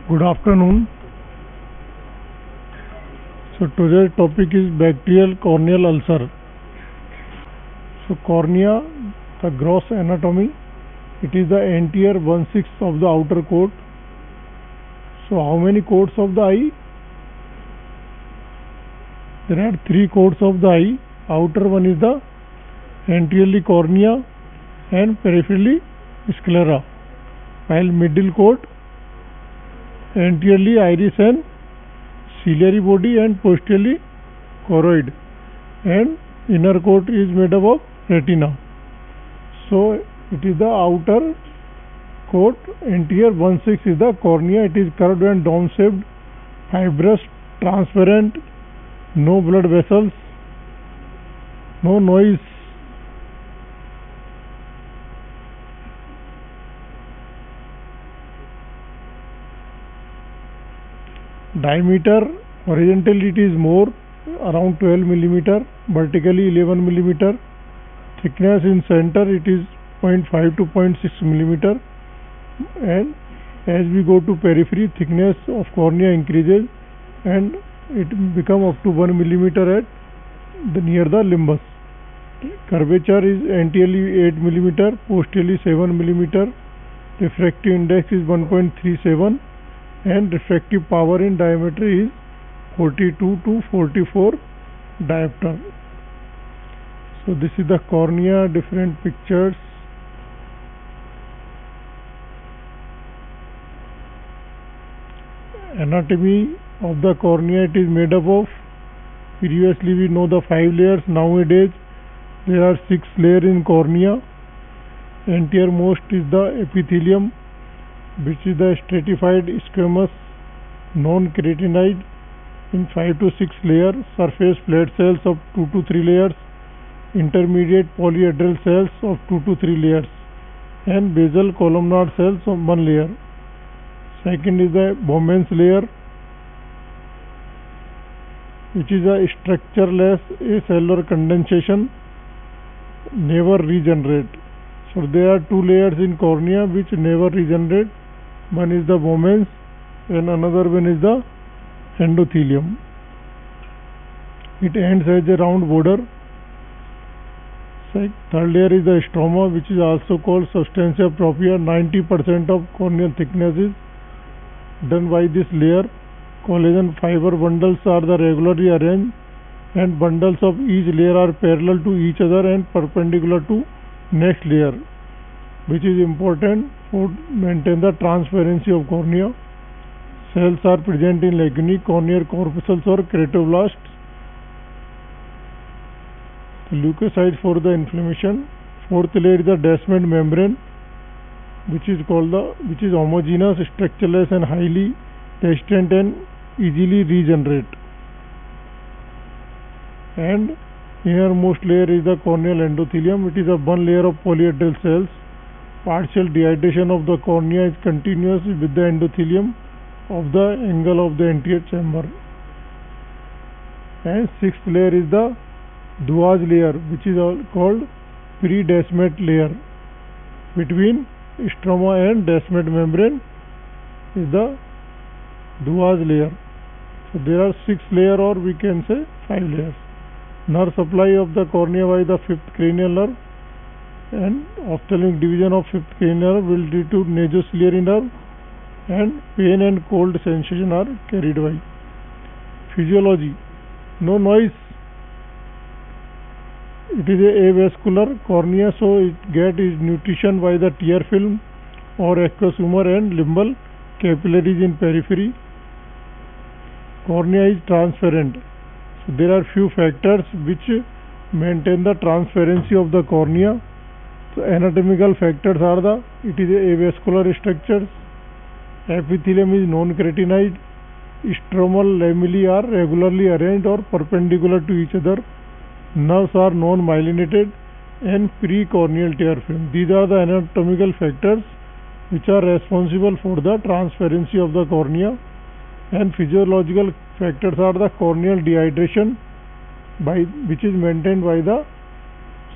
Good afternoon. So today's topic is bacterial corneal ulcer. So cornea, the gross anatomy, it is the anterior 1/6 of the outer coat. So how many coats of the eye? There are three coats of the eye. Outer one is the anteriorly cornea and peripherally sclera, while middle coat anteriorly iris and ciliary body and posteriorly choroid, and inner coat is made up of retina. So it is the outer coat. Anterior 1/6 is the cornea. It is curved and dome shaped, fibrous, transparent, no blood vessels, no noise. Diameter horizontally it is more, around 12 millimeter, vertically 11 millimeter. Thickness in center it is 0.5 to 0.6 millimeter, and as we go to periphery, thickness of cornea increases and it become up to 1 millimeter at near the limbus. Curvature is anteriorly 8 millimeter, posteriorly 7 millimeter. Refractive index is 1.37 and refractive power in diameter is 42 to 44 diopter. So this is the cornea, different pictures. Anatomy of the cornea, it is made up of, previously we know the 5 layers, nowadays there are 6 layers in cornea. Anteriormost is the epithelium, which is the stratified squamous non-keratinized in 5 to 6 layers, surface flat cells of 2 to 3 layers, intermediate polyhedral cells of 2 to 3 layers, and basal columnar cells of 1 layer. Second is the Bowman's layer, which is a structureless acellular condensation, never regenerate. So there are 2 layers in cornea which never regenerate. One is the Bowman's and another one is the endothelium. It ends as a round border. Third layer is the stroma, which is also called substantia propria. 90% of corneal thickness is done by this layer. Collagen fiber bundles are the regularly arranged, and bundles of each layer are parallel to each other and perpendicular to next layer, which is important to maintain the transparency of cornea. Cells are present in lacunae, corneal corpuscles or keratoblasts. The leukocytes for the inflammation. Fourth layer is the Descemet membrane, which is homogeneous, structureless and highly resistant and easily regenerate. And innermost layer is the corneal endothelium. It is a one layer of polyhedral cells. Partial dehydration of the cornea is continuous with the endothelium of the angle of the anterior chamber. And sixth layer is the Duas layer, which is called pre-Descemet layer. Between stroma and Descemet membrane is the Duas layer. So there are 6 layers, or we can say 5 layers. Nerve supply of the cornea by the 5th cranial nerve, and ophthalmic division of 5th cranial nerve will lead to nasociliary nerve, and pain and cold sensation are carried by. Physiology, no noise. It is a avascular cornea, so it gets its nutrition by the tear film or aqueous humor and limbal capillaries in periphery. Cornea is transparent. So there are few factors which maintain the transparency of the cornea. So anatomical factors are it is a avascular structures, epithelium is non-keratinized, stromal lamellae are regularly arranged or perpendicular to each other, nerves are non-myelinated, and precorneal tear film. These are the anatomical factors which are responsible for the transparency of the cornea. And physiological factors are the corneal dehydration, which is maintained by the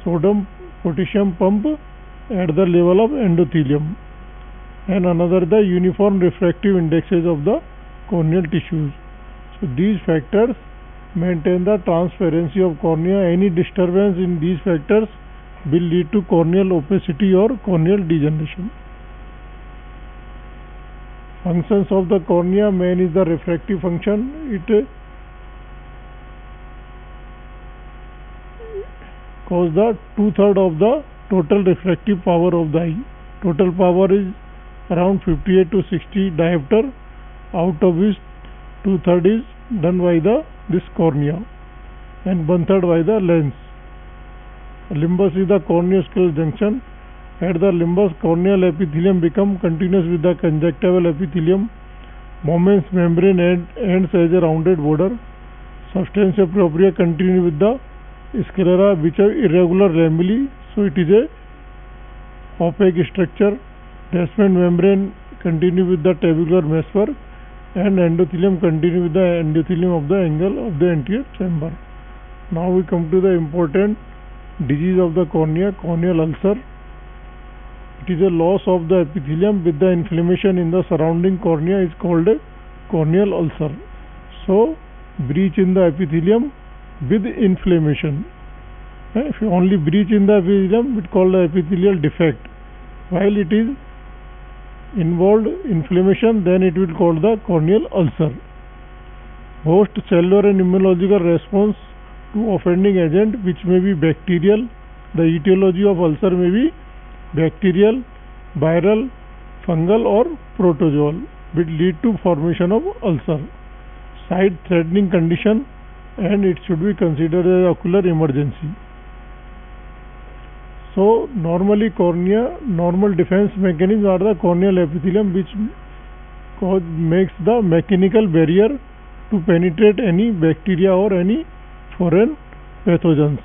sodium potassium pump at the level of endothelium. and another the uniform refractive indexes of the corneal tissues. So these factors maintain the transparency of cornea. Any disturbance in these factors will lead to corneal opacity or corneal degeneration. Functions of the cornea: main is the refractive function. It causes the 2/3 of the total refractive power of the eye. Total power is around 58 to 60 diopter, out of which 2/3 is done by this cornea and 1/3 by the lens. Limbus is the corneoscleral junction. At the limbus, corneal epithelium becomes continuous with the conjunctival epithelium. Moments membrane ends as a rounded border. Substantia propria continue with the sclera, which are irregular lamellae, so it is a opaque structure. Basement membrane continue with the tubular meshwork, and endothelium continue with the endothelium of the angle of the anterior chamber. Now we come to the important disease of the cornea, corneal ulcer. It is a loss of the epithelium with the inflammation in the surrounding cornea is called a corneal ulcer. So breach in the epithelium with inflammation. If you only breach in the epithelium, it is called the epithelial defect. While it is involved inflammation, then it will called the corneal ulcer. Host cellular and immunological response to offending agent, which may be bacterial. The etiology of ulcer may be bacterial, viral, fungal or protozoal, which lead to formation of ulcer. Sight threatening condition, and it should be considered as ocular emergency. So normally cornea, normal defense mechanism are the corneal epithelium, which makes the mechanical barrier to penetrate any bacteria or any foreign pathogens.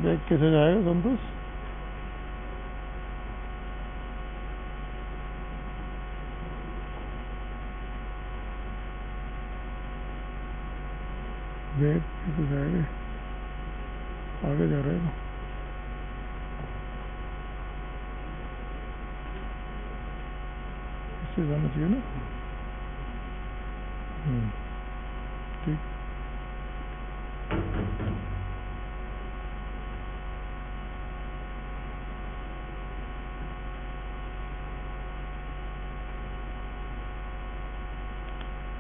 Bag कैसे जाएगा संतोष? Bag कैसे जाएगा? आगे जा रहा है। इससे जाना चाहिए ना? ठीक।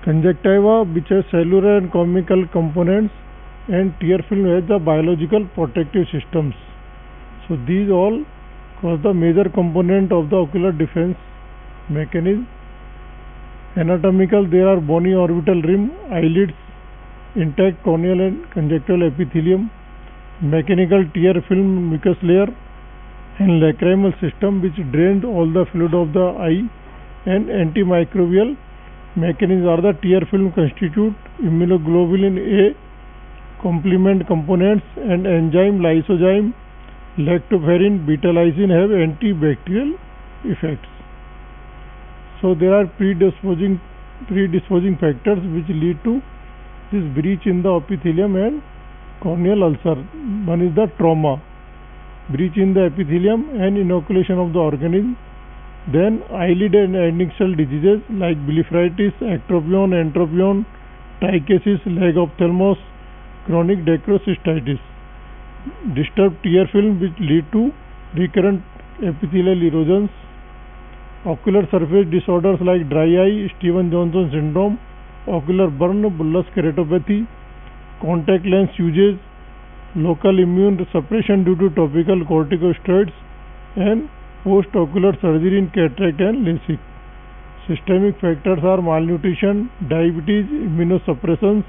Conjunctiva, which has cellular and chemical components, and tear film has the biological protective systems. So these all cause the major component of the ocular defense mechanism. Anatomical, there are bony orbital rim, eyelids, intact corneal and conjunctival epithelium, mechanical tear film mucous layer, and lacrimal system which drained all the fluid of the eye, and antimicrobial mechanisms are the tear film constitute immunoglobulin A complement components, and enzyme lysozyme, lactoferrin, beta lysine have antibacterial effects. So there are predisposing factors which lead to this breach in the epithelium and corneal ulcer. One is the trauma, breach in the epithelium and inoculation of the organism. Then eyelid and adnexal diseases like blepharitis, ectropion, entropion, trichosis, leg ophthalmos, chronic dacrocystitis. Disturbed tear film which lead to recurrent epithelial erosions. Ocular surface disorders like dry eye, Stevens-Johnson syndrome, ocular burn, bullous keratopathy, contact lens usage, local immune suppression due to topical corticosteroids, and post-ocular surgery in cataract and LASIK. Systemic factors are malnutrition, diabetes, immunosuppression,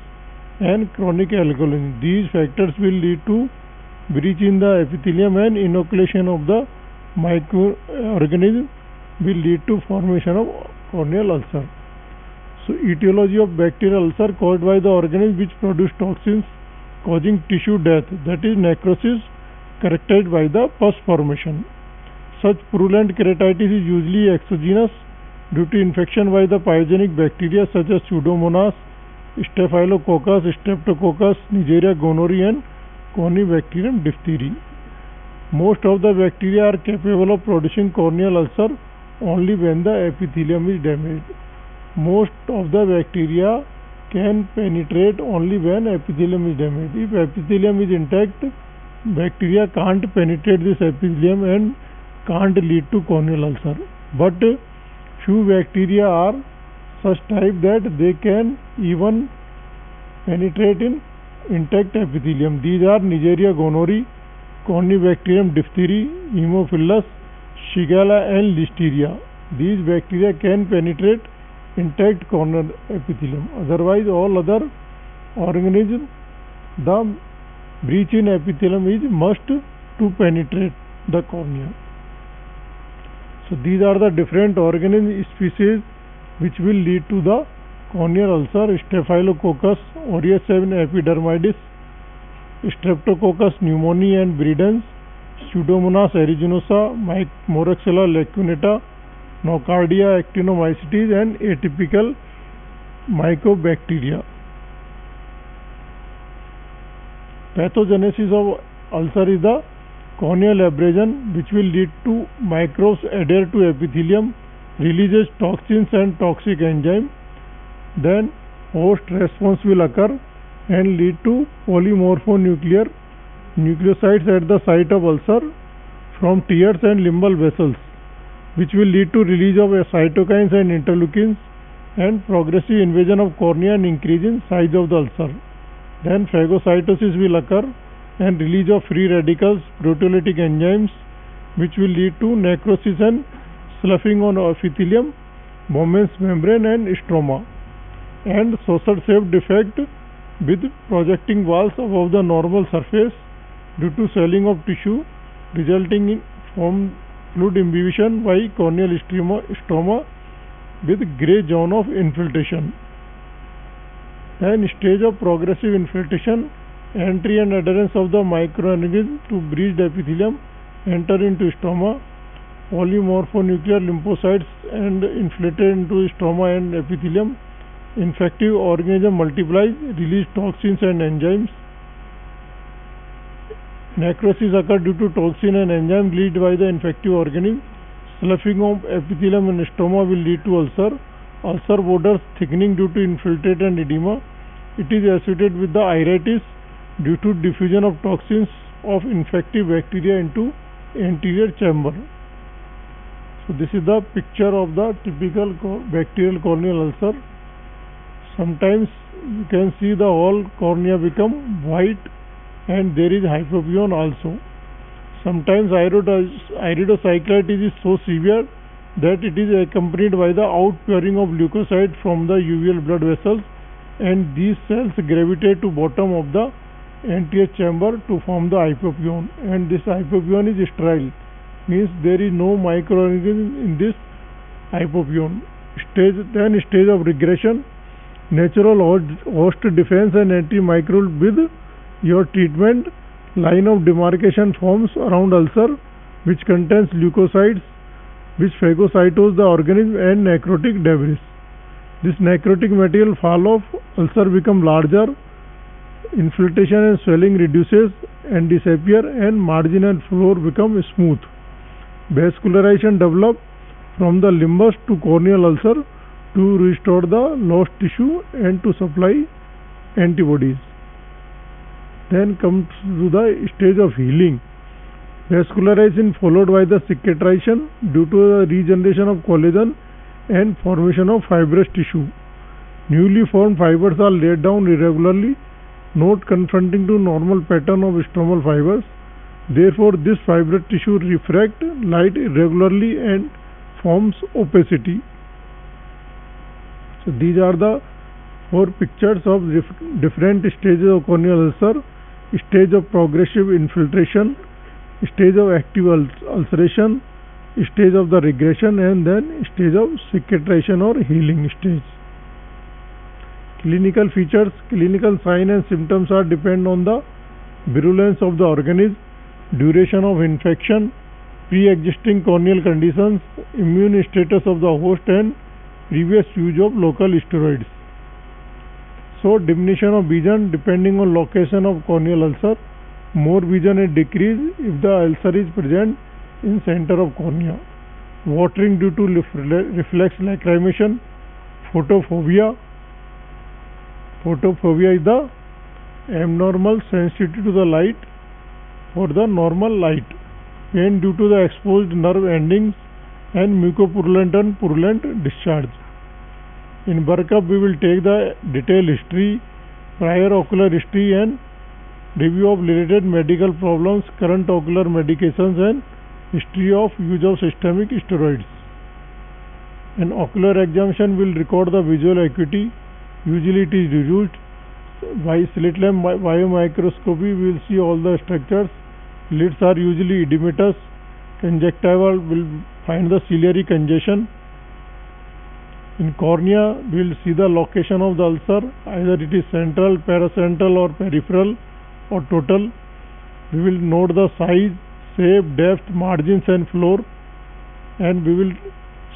and chronic alcoholism. These factors will lead to breach in the epithelium, and inoculation of the microorganism will lead to formation of corneal ulcer. So etiology of bacterial ulcer caused by the organism which produce toxins causing tissue death, that is necrosis, characterized by the pus formation. Such purulent keratitis is usually exogenous due to infection by the pyogenic bacteria such as Pseudomonas, Staphylococcus, Streptococcus, Neisseria gonorrhoeae and Corynebacterium diphtheria. Most of the bacteria are capable of producing corneal ulcer only when the epithelium is damaged. Most of the bacteria can penetrate only when epithelium is damaged. If epithelium is intact, bacteria can't penetrate this epithelium and can't lead to corneal ulcer. But few bacteria are such type that they can even penetrate in intact epithelium. These are Neisseria gonorrhoeae, Corynebacterium diphtheria, Haemophilus, Shigella and Listeria. These bacteria can penetrate intact corneal epithelium. Otherwise, all other organisms, the breach in epithelium is must to penetrate the cornea. So these are the different organism species which will lead to the corneal ulcer: Staphylococcus aureus and epidermidis, Streptococcus pneumoniae and bredens, Pseudomonas aeruginosa, Moraxella lacunata, Nocardia actinomycetes and atypical mycobacteria. Pathogenesis of ulcer is the corneal abrasion which will lead to microbes adhere to epithelium, releases toxins and toxic enzyme. Then host response will occur and lead to polymorphonuclear nucleosides at the site of ulcer from tears and limbal vessels, which will lead to release of cytokines and interleukins and progressive invasion of cornea and increase in size of the ulcer. Then phagocytosis will occur and release of free radicals, proteolytic enzymes, which will lead to necrosis and sloughing on epithelium, Bowman's membrane and stroma, and saucer shaped defect with projecting walls above the normal surface due to swelling of tissue resulting in from fluid imbibition by corneal stroma with grey zone of infiltration. Then stage of progressive infiltration, entry and adherence of the microorganism to breached epithelium, enter into stroma, polymorphonuclear lymphocytes and infiltrate into stroma and epithelium, infective organism multiplies, release toxins and enzymes. Necrosis occurs due to toxin and enzyme released by the infective organism. Sloughing of epithelium and stroma will lead to ulcer. Ulcer borders thickening due to infiltrate and edema. It is associated with the iritis due to diffusion of toxins of infective bacteria into anterior chamber. So this is the picture of the typical bacterial corneal ulcer. Sometimes you can see the whole cornea become white and there is hypopyon also. Sometimes iridocyclitis is so severe that it is accompanied by the outpouring of leukocytes from the uveal blood vessels, and these cells gravitate to bottom of the anterior chamber to form the hypopyon, and this hypopyon is sterile, means there is no microorganism in this hypopyon. Then stage of regression, natural host defense and antimicrobial with your treatment. Line of demarcation forms around ulcer which contains leukocytes which phagocytose the organism and necrotic debris. This necrotic material fall off, ulcer become larger, infiltration and swelling reduces and disappear, and margin and floor become smooth. Vascularization develop from the limbus to corneal ulcer to restore the lost tissue and to supply antibodies. Then comes to the stage of healing. Vascularization followed by the cicatrization due to the regeneration of collagen and formation of fibrous tissue. Newly formed fibers are laid down irregularly, not confronting to normal pattern of stromal fibers. Therefore, this fibrous tissue refracts light irregularly and forms opacity. So these are the four pictures of different stages of corneal ulcer: stage of progressive infiltration, stage of active ulceration, stage of the regression, and then stage of cicatrization or healing stage. Clinical features, clinical signs and symptoms are depend on the virulence of the organism, duration of infection, pre-existing corneal conditions, immune status of the host, and previous use of local steroids. So diminution of vision depending on location of corneal ulcer. More vision is decreased if the ulcer is present in center of cornea. Watering due to reflex lacrimation. Photophobia. Photophobia is the abnormal sensitivity to the light or the normal light. Pain due to the exposed nerve endings and mucopurulent and purulent discharge. In workup, we will take the detailed history, prior ocular history, and review of related medical problems, current ocular medications, and history of use of systemic steroids. An ocular examination will record the visual acuity. Usually it is reduced by slit lamp biomicroscopy. We will see all the structures. Lids are usually edematous. Conjunctiva will find the ciliary congestion. In cornea, we will see the location of the ulcer, either it is central, paracentral, or peripheral, or total. We will note the size, shape, depth, margins, and floor, and we will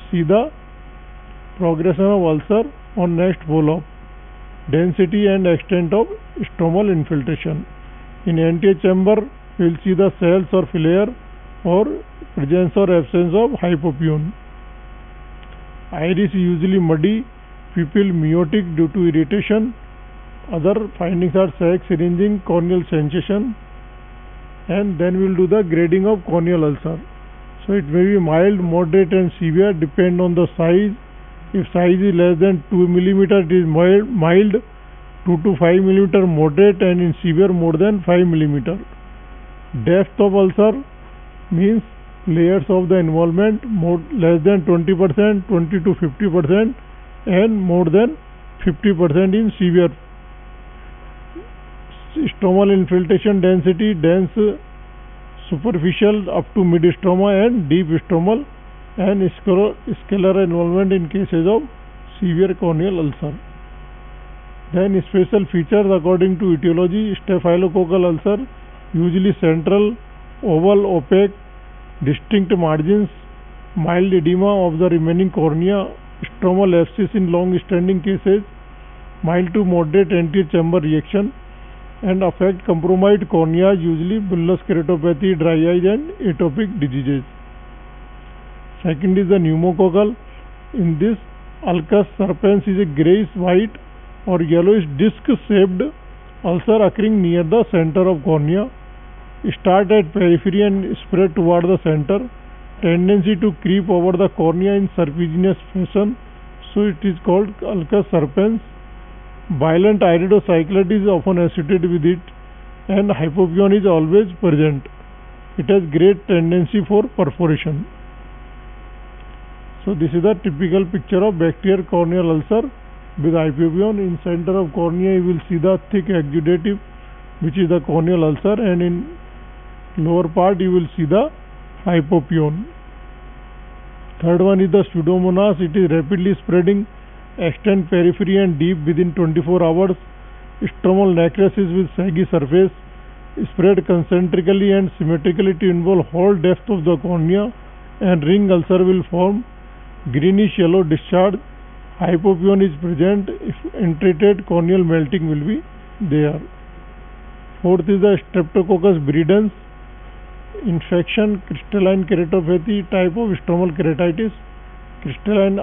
see the progression of ulcer on next follow-up. Density and extent of stromal infiltration. In antechamber, we will see the cells or flare or presence or absence of hypopyon. Iris usually muddy, pupil miotic due to irritation. Other findings are sag, syringing, corneal sensation, and then we will do the grading of corneal ulcer. So it may be mild, moderate, and severe, depend on the size. If size is less than 2 mm, it is mild, 2 to 5 mm moderate, and in severe more than 5 mm. Depth of ulcer means layers of the involvement less than 20%, 20 to 50%, and more than 50% in severe. Stromal infiltration density, dense, superficial up to mid stroma, and deep stromal, and scalar involvement in cases of severe corneal ulcer. Then special features according to etiology. Staphylococcal ulcer, usually central, oval, opaque, distinct margins, mild edema of the remaining cornea, stromal abscess in long-standing cases, mild to moderate anterior chamber reaction, and affect compromised cornea, usually bullous keratopathy, dry eyes, and atopic diseases. Second is the pneumococcal. In this, ulcus serpens is a grayish white or yellowish disc-shaped ulcer occurring near the center of cornea. Start at periphery and spread toward the center. Tendency to creep over the cornea in serpiginous fashion, so it is called ulcus serpens. Violent iridocyclitis is often associated with it, and hypopyon is always present. It has great tendency for perforation. So this is the typical picture of bacterial corneal ulcer with hypopyon. In center of cornea you will see the thick exudative, which is the corneal ulcer, and in lower part you will see the hypopyon. Third one is the pseudomonas. It is rapidly spreading, extend periphery and deep within 24 hours. Stromal necrosis with saggy surface, spread concentrically and symmetrically to involve whole depth of the cornea, and ring ulcer will form. Greenish yellow discharge. Hypopyon is present. If untreated, corneal melting will be there. Fourth is the Streptococcus bredens. Infection, crystalline keratopathy, type of stromal keratitis. Crystalline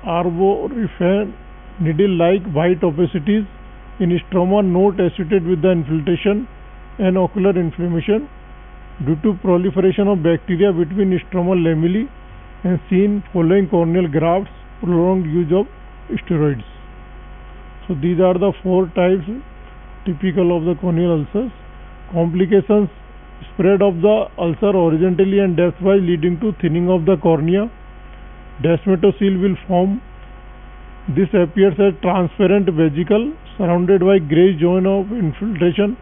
arborifan needle-like white opacities in stroma, not associated with the infiltration and ocular inflammation due to proliferation of bacteria between stromal lamellae and seen following corneal grafts, prolonged use of steroids. So these are the four types typical of the corneal ulcers. Complications: spread of the ulcer horizontally and depthwise, leading to thinning of the cornea. Descemetocele will form. This appears as transparent vesicle surrounded by grey zone of infiltration,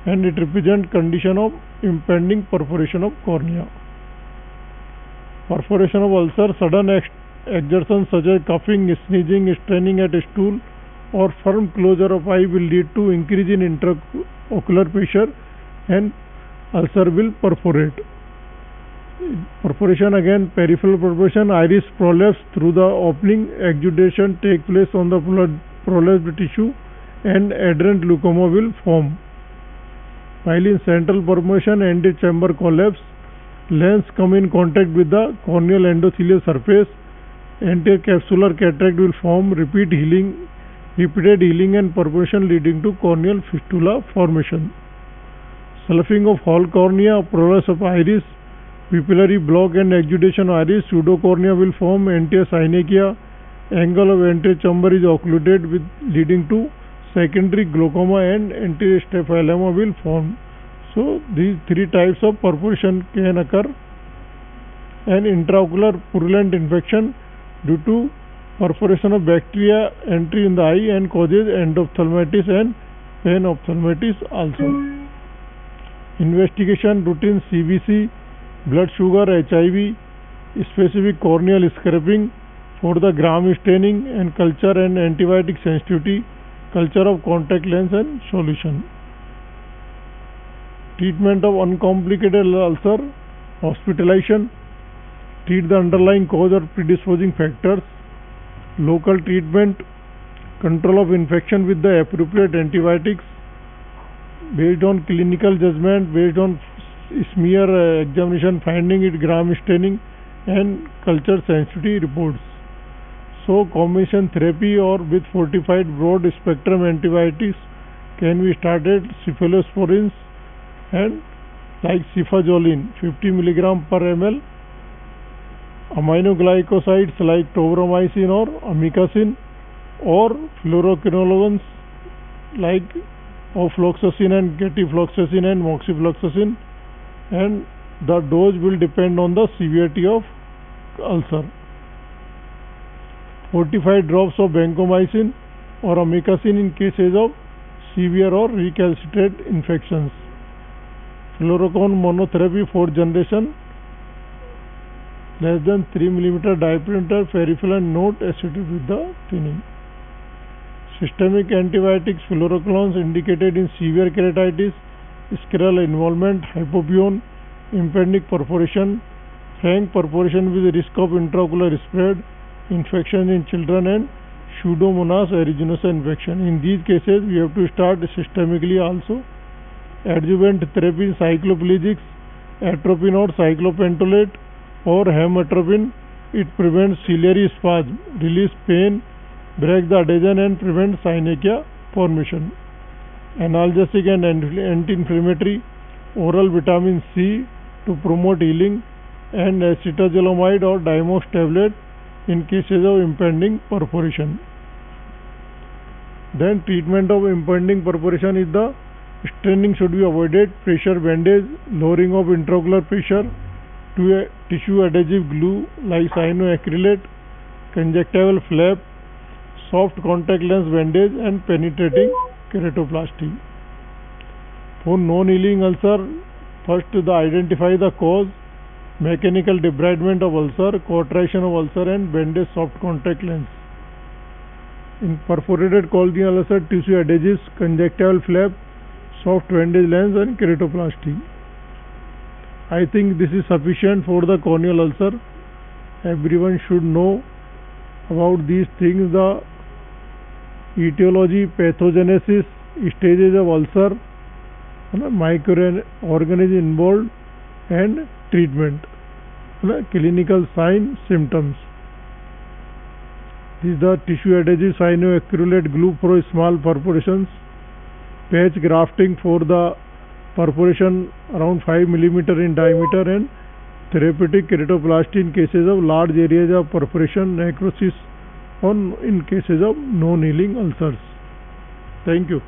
and it represents condition of impending perforation of cornea. Perforation of ulcer: sudden exertion such as coughing, sneezing, straining at a stool, or firm closure of eye will lead to increase in intraocular pressure, and ulcer will perforate. Perforation, again peripheral perforation, iris prolapse through the opening, exudation take place on the prolapsed tissue and adherent leucoma will form. While in central perforation, antechamber collapse, lens come in contact with the corneal endothelial surface, anterocapsular cataract will form, repeated healing and perforation leading to corneal fistula formation. Sloughing of whole cornea, prolapse of iris, pupillary block and exudation of iris, pseudocornea will form, anterior synechia, angle of antechamber is occluded with leading to secondary glaucoma and anterior staphyloма will form. So these three types of perforation can occur. An intraocular purulent infection due to perforation of bacteria entry in the eye and causes endophthalmitis and panophthalmitis also. Investigation routine CBC, blood sugar, HIV, specific corneal scraping for the gram staining and culture and antibiotic sensitivity, culture of contact lens and solution. Treatment of uncomplicated ulcer, hospitalization, treat the underlying cause or predisposing factors, local treatment, control of infection with the appropriate antibiotics, based on clinical judgment, based on smear examination, finding it gram staining and culture sensitivity reports. So combination therapy or with fortified broad spectrum antibiotics can be started. Cephalosporins and like cefazolin 50 mg per ml, aminoglycosides like tobramycin or amikacin, or fluoroquinolones like ofloxacin and getafloxacin and moxifloxacin, and the dose will depend on the severity of ulcer. Fortified drops of vancomycin or amikacin in cases of severe or recalcitrant infections. Fluorocon monotherapy 4th generation, less than 3 mm diameter, peripheral and not associated with the thinning. Systemic antibiotics, fluoroquinolones indicated in severe keratitis, scleral involvement, hypobion, impending perforation, frank perforation with risk of intraocular spread, infection in children and Pseudomonas aeruginosa infection. In these cases, we have to start systemically also. Adjuvant therapy, cycloplegics, atropine or cyclopentolate or hematropine. It prevents ciliary spasm, release pain, break the adhesion and prevent synechia formation. Analgesic and anti-inflammatory, oral vitamin C to promote healing, and acetazolamide or Dymos tablet in cases of impending perforation. Then treatment of impending perforation is the straining should be avoided, pressure bandage, lowering of intraocular pressure, to a tissue adhesive glue like cyanoacrylate, conjunctival flap, soft contact lens bandage and penetrating keratoplasty. For non-healing ulcer, first identify the cause, mechanical debridement of ulcer, cauterization of ulcer and bandage soft contact lens. In perforated corneal ulcer, tissue adhesives, conjunctival flap, soft bandage lens and keratoplasty. I think this is sufficient for the corneal ulcer. Everyone should know about these things, the etiology, pathogenesis, stages of ulcer, microorganism involved and treatment, clinical sign, symptoms. This is the tissue adhesive cyanoacrylate glue for small perforations, patch grafting for the perforation around 5 mm in diameter, and therapeutic keratoplasty in cases of large areas of perforation, necrosis in cases of non-healing ulcers. Thank you.